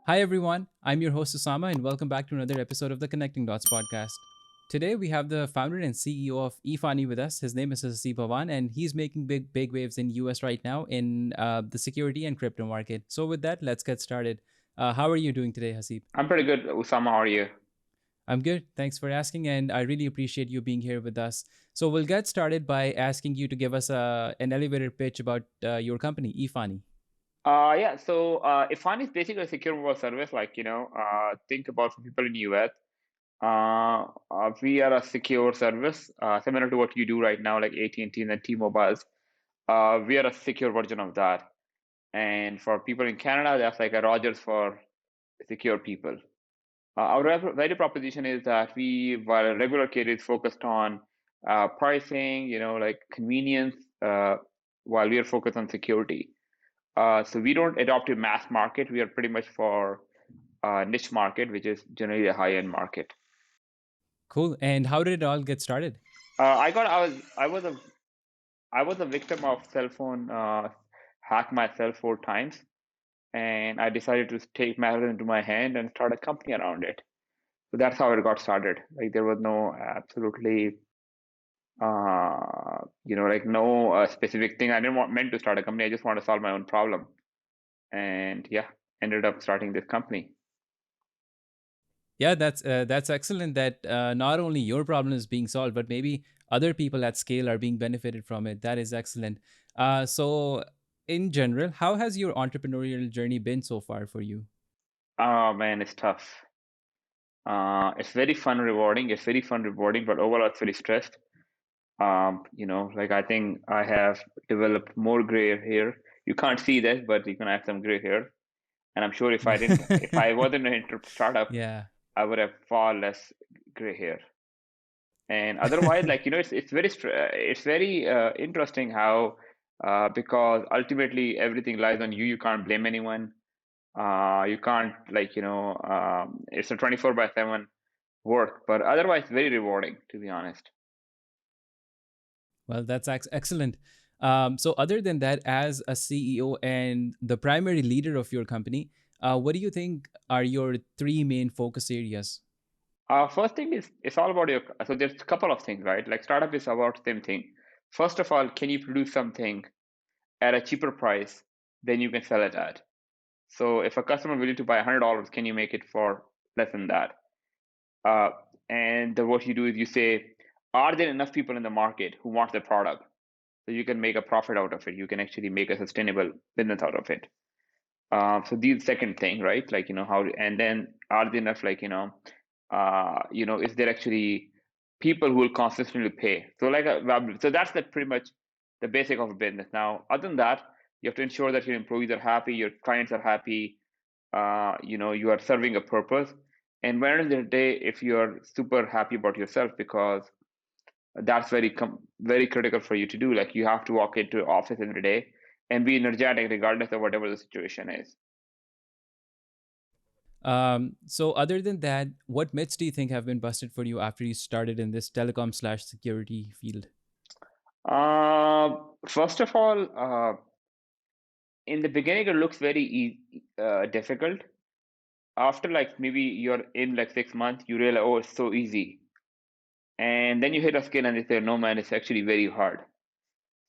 Hi, everyone. I'm your host, Osama, and welcome back to another episode of the Connecting Dots podcast. Today, we have the founder and CEO of Efani with us. His name is Haseeb Awan, and he's making big waves in US right now in the security and crypto market. So, with that, let's get started. How are you doing today, Haseeb? I'm pretty good, Usama. How are you? I'm good. Thanks for asking, and I really appreciate you being here with us. So, we'll get started by asking you to give us an elevator pitch about your company, Efani. Efani is basically a secure mobile service. Think about for people in US. We are a secure service, similar to what you do right now, like AT&T and T-Mobiles. We are a secure version of that. And for people in Canada, that's like a Rogers for secure people. Our value proposition is that while a regular kit is focused on pricing, like convenience, while we are focused on security. So we don't adopt a mass market. We are pretty much for niche market, which is generally a high-end market. Cool. And how did it all get started? I was a victim of cell phone hack myself 4 times, and I decided to take matters into my hand and start a company around it. So that's how it got started. Like there was no absolutely like no specific thing. I didn't want meant to start a company. I just want to solve my own problem, and yeah, ended up starting this company. Yeah, that's excellent. That not only your problem is being solved, but maybe other people at scale are being benefited from it. That is excellent. So, in general, how has your entrepreneurial journey been so far for you? Oh man, it's tough. It's very fun, rewarding. It's very fun, rewarding, but overall, it's very stressed. Like I think I have developed more gray hair. You can't see that, but you can have some gray hair. And I'm sure if I wasn't an startup, Yeah. I would have far less gray hair. And otherwise, it's very interesting how because ultimately everything lies on you. You can't blame anyone. You can't it's a 24/7 work, but otherwise very rewarding, to be honest. Well, that's excellent. So, other than that, as a CEO and the primary leader of your company, what do you think are your three main focus areas? First thing is it's all about so there's a couple of things, right? Like startup is about same thing. First of all, can you produce something at a cheaper price than you can sell it at? So if a customer willing to buy $100, can you make it for less than that? Uh, and what you do is you say, are there enough people in the market who want the product? So you can make a profit out of it. You can actually make a sustainable business out of it. So the second thing, right? Like, how, and then are there enough, is there actually people who will consistently pay? So so that's the pretty much the basic of a business. Now, other than that, you have to ensure that your employees are happy, your clients are happy, you are serving a purpose. And when in the day, if you're super happy about yourself, because that's very critical for you to do. Like you have to walk into office every day and be energetic regardless of whatever the situation is. So, other than that, what myths do you think have been busted for you after you started in this telecom slash security field? First of all, in the beginning, it looks very difficult. After like maybe you're in like 6 months, you realize, oh, it's so easy. And then you hit a scale and they say, no, man, it's actually very hard.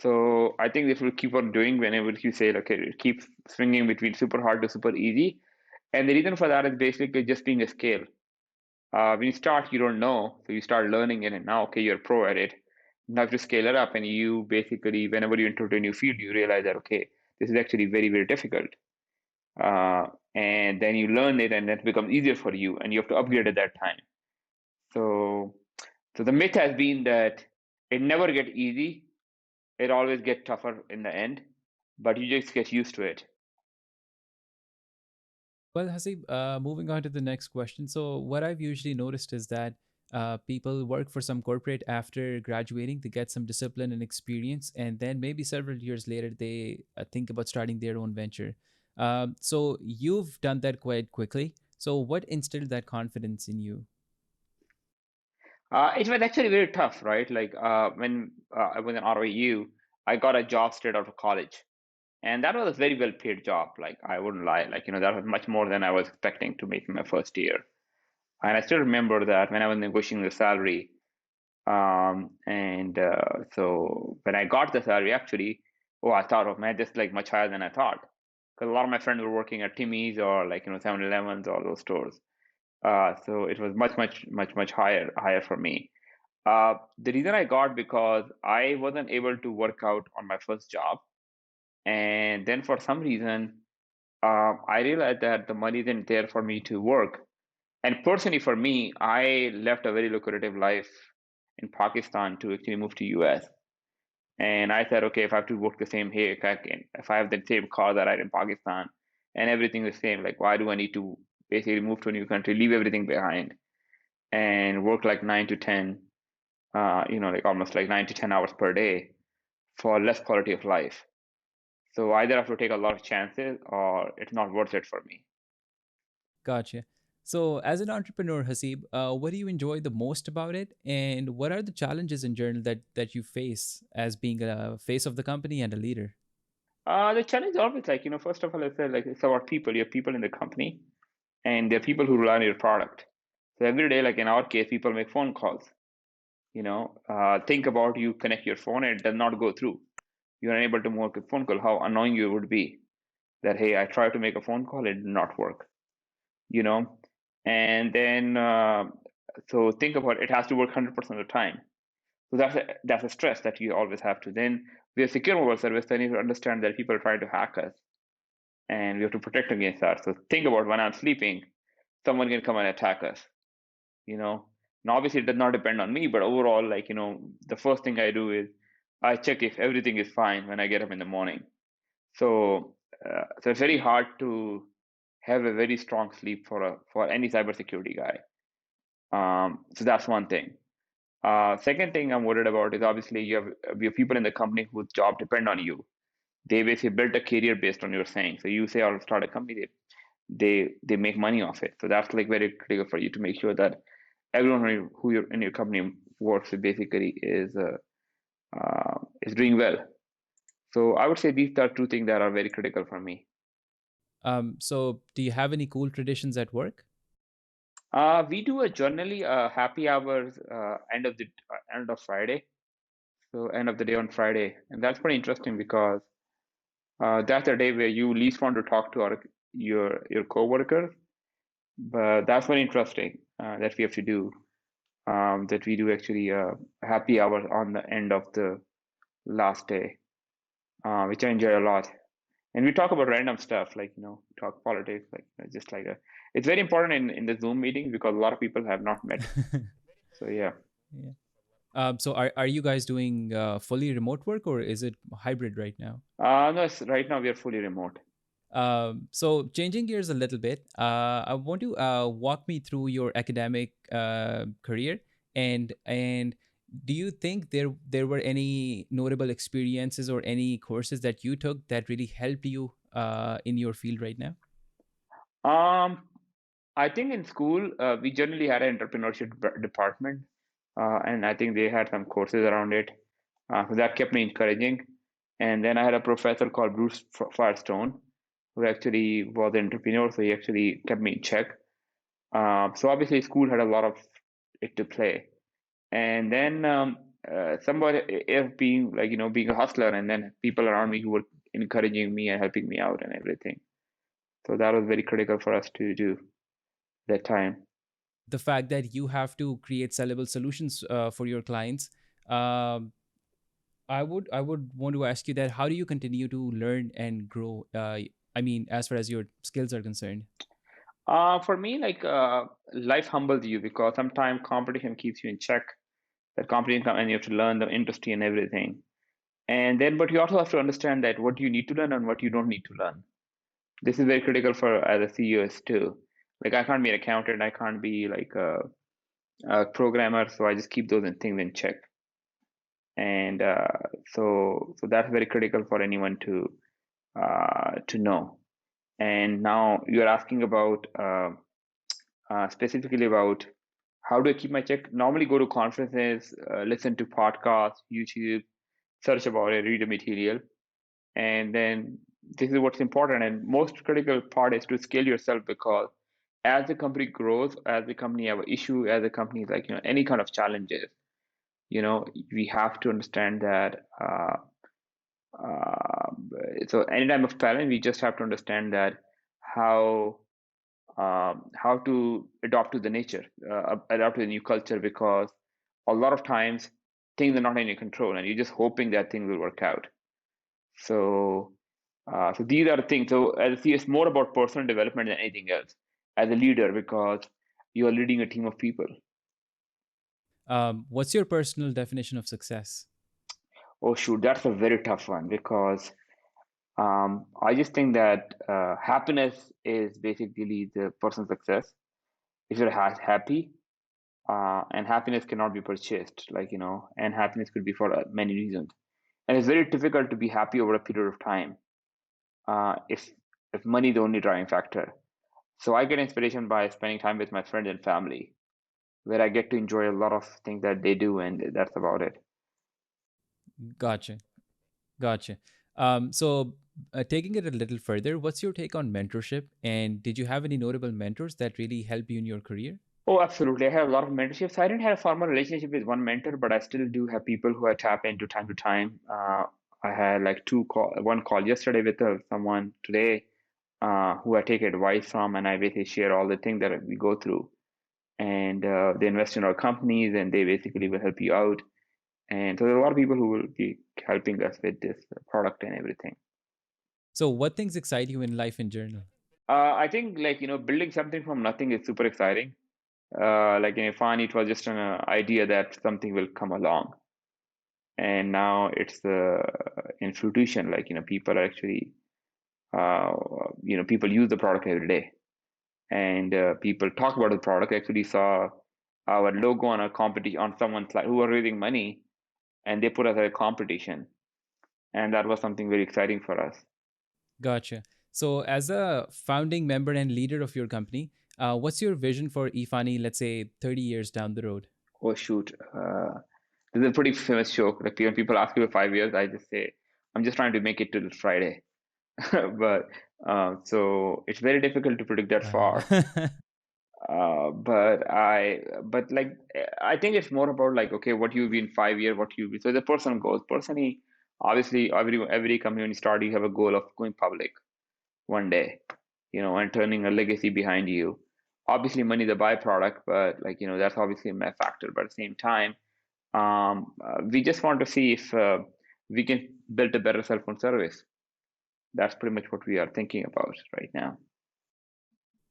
So I think this will keep on doing whenever you say, okay, it keeps swinging between super hard to super easy. And the reason for that is basically just being a scale. When you start, you don't know, so you start learning it, and now, okay, you're pro at it. Now to scale it up, and you basically, whenever you enter a new field, you realize that okay, this is actually very difficult. And then you learn it, and that becomes easier for you, and you have to upgrade at that time. So, so the myth has been that it never get easy. It always get tougher in the end, but you just get used to it. Well, Hasib, moving on to the next question. So, what I've usually noticed is that people work for some corporate after graduating to get some discipline and experience, and then maybe several years later, they think about starting their own venture. So, you've done that quite quickly. So, what instilled that confidence in you? It was actually very tough, right? Like when I was in ROU, I got a job straight out of college. And that was a very well paid job. Like I wouldn't lie, like that was much more than I was expecting to make in my first year. And I still remember that when I was negotiating the salary, and so when I got the salary, actually, oh, I thought, oh man, this is like much higher than I thought, because a lot of my friends were working at Timmy's or like 7-Elevens, all those stores. So it was much higher for me. The reason I got, because I wasn't able to work out on my first job, and then for some reason, I realized that the money isn't there for me to work. And personally, for me, I left a very lucrative life in Pakistan to actually move to US. And I said, okay, if I have to work the same here, if I have the same car that I had in Pakistan and everything the same, like why do I need to basically move to a new country, leave everything behind, and work like 9 to 10, like almost like 9 to 10 hours per day for less quality of life. So either I have to take a lot of chances or it's not worth it for me. Gotcha. So, as an entrepreneur, Haseeb, what do you enjoy the most about it, and what are the challenges in general that you face as being a face of the company and a leader? The challenge is always like, first of all, I said like it's about people. You have people in the company, and there are people who rely on your product. So every day, like in our case, people make phone calls. Think about, you connect your phone and it does not go through. You're unable to make a phone call. How annoying you would be that, hey, I tried to make a phone call, it did not work. You know, and then so think about, it has to work 100% of the time. So that's a stress that you always have to. Then we are secure mobile service. Then you need to understand that people are trying to hack us, and we have to protect against that. So think about, when I'm sleeping, someone can come and attack us. You know, and obviously it does not depend on me, but overall, like the first thing I do is I check if everything is fine when I get up in the morning. So it's very hard to have a very strong sleep for any cybersecurity guy. So that's one thing. Second thing I'm worried about is, obviously you have people in the company whose job depend on you. They basically built a career based on your saying. So you say, I'll start a company, they make money off it. So that's like very critical for you to make sure that everyone who you're in your company works with basically is doing well. So I would say these are two things that are very critical for me. So, do you have any cool traditions at work? We do a generally happy hours end of Friday, so end of the day on Friday, and that's pretty interesting because that's the day where you least want to talk to your coworkers. But that's very interesting that we have to do. That we do actually happy hours on the end of the last day, which I enjoy a lot. And we talk about random stuff, like talk politics, like just like it's very important in the Zoom meetings because a lot of people have not met. So yeah. Yeah. So, are you guys doing fully remote work, or is it hybrid right now? No, right now we are fully remote. So changing gears a little bit, I want to walk me through your academic career, and do you think there were any notable experiences or any courses that you took that really helped you in your field right now? Um, I think in school we generally had an entrepreneurship department, and I think they had some courses around it, so that kept me encouraging. And then I had a professor called Bruce Firestone, who actually was an entrepreneur, so he actually kept me in check. So obviously, school had a lot of it to play. And then somebody, if being like being a hustler, and then people around me who were encouraging me and helping me out and everything. So that was very critical for us to do that time. The fact that you have to create sellable solutions for your clients. Um, I would want to ask you that how do you continue to learn and grow? I mean, as far as your skills are concerned. For me, like life humbles you because sometimes competition keeps you in check. That competition and you have to learn the industry and everything. And then, but you also have to understand that what you need to learn and what you don't need to learn. This is very critical for as a CEOs too. Like I can't be an accountant, I can't be like a programmer, so I just keep those things in check. And so that's very critical for anyone to know. And now you're asking about specifically about how do I keep my check? Normally, go to conferences, listen to podcasts, YouTube, search about it, read the material, and then this is what's important, and most critical part is to scale yourself, because as the company grows, as the company have an issue, as the company, like, any kind of challenges, we have to understand that uh, so any time of challenge, we just have to understand that how how to adopt to the nature, adapt to the new culture, because a lot of times things are not in your control, and you're just hoping that things will work out. So, so these are the things. So as I see, it's more about personal development than anything else as a leader, because you are leading a team of people. What's your personal definition of success? Oh shoot, that's a very tough one, because I just think that happiness is basically the person's success. If you're happy, and happiness cannot be purchased, like, and happiness could be for many reasons, and it's very difficult to be happy over a period of time, if money is the only driving factor. So I get inspiration by spending time with my friends and family, where I get to enjoy a lot of things that they do, and that's about it. Gotcha. Gotcha. So, taking it a little further, what's your take on mentorship? And did you have any notable mentors that really helped you in your career? Oh, absolutely. I have a lot of mentorships. I didn't have a formal relationship with one mentor, but I still do have people who I tap into time to time. I had like one call yesterday with someone today, who I take advice from, and I basically share all the things that we go through. And they invest in our companies, and they basically will help you out. And so there are a lot of people who will be helping us with this product and everything. So, what things excite you in life in general? I think, like, building something from nothing is super exciting. Like in Efani, it was just an idea that something will come along, and now it's in fruition. Like, people are actually, uh, people use the product every day, and people talk about the product. I actually saw our logo on a competition on someone's slide who were raising money, and they put us at a competition, and that was something very exciting for us. Gotcha. So, as a founding member and leader of your company, what's your vision for Efani, let's say 30 years down the road? Oh shoot, this is a pretty famous joke. Like, when people ask me for 5 years, I just say I'm just trying to make it till Friday. But so it's very difficult to predict that Uh, far. But like, I think it's more about, like, okay, what you be in 5 years, what you be. So the person goes personally. Obviously, every company when you start, you have a goal of going public one day, and turning a legacy behind you. Obviously, money is a byproduct, but, like, that's obviously a factor. But at the same time, we just want to see if we can build a better cell phone service. That's pretty much what we are thinking about right now.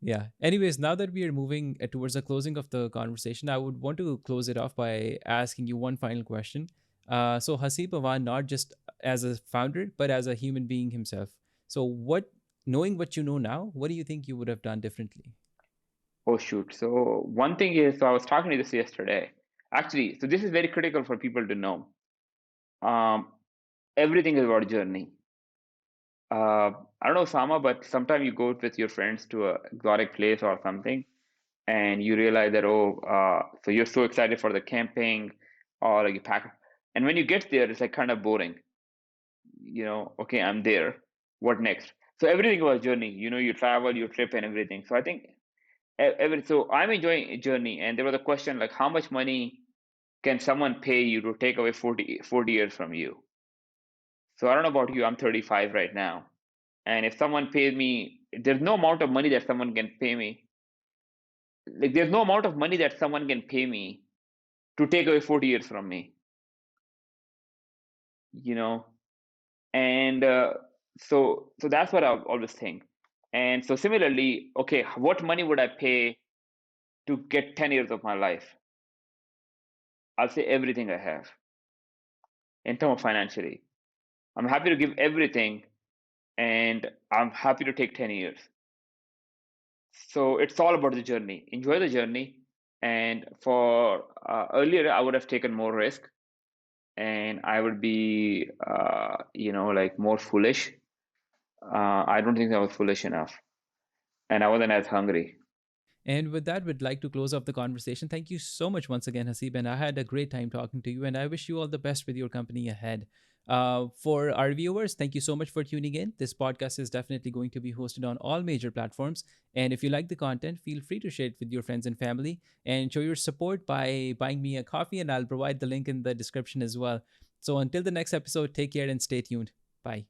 Yeah. Anyways, now that we are moving towards the closing of the conversation, I would want to close it off by asking you one final question. So, Haseeb Awan, not just as a founder, but as a human being himself. So, knowing what you know now, what do you think you would have done differently? Oh shoot. So one thing is, so I was talking to this yesterday. Actually, so this is very critical for people to know. Um, Everything is about journey. I don't know, Sama, but sometimes you go with your friends to a exotic place or something, and you realize that, so you're so excited for the camping, or like you pack, and when you get there, it's like kind of boring. Okay, I'm there. What next? So everything was journey. You travel, you trip, and everything. So I think so I'm enjoying a journey, and there was a question like, how much money can someone pay you to take away 40 years from you? So I don't know about you, I'm 35 right now. And if someone pays me, there's no amount of money that someone can pay me. Like, there's no amount of money that someone can pay me to take away 40 years from me, you know? And so that's what I always think. And so similarly, okay, what money would I pay to get 10 years of my life? I'll say everything I have in terms of financially. I'm happy to give everything, and I'm happy to take 10 years. So it's all about the journey. Enjoy the journey. And for earlier, I would have taken more risk, and I would be, like, more foolish. I don't think I was foolish enough, and I wasn't as hungry. And with that, we'd like to close off the conversation. Thank you so much once again, Haseeb. And I had a great time talking to you. And I wish you all the best with your company ahead. For our viewers, thank you so much for tuning in. This podcast is definitely going to be hosted on all major platforms. And if you like the content, feel free to share it with your friends and family and show your support by buying me a coffee. And I'll provide the link in the description as well. So until the next episode, take care and stay tuned. Bye.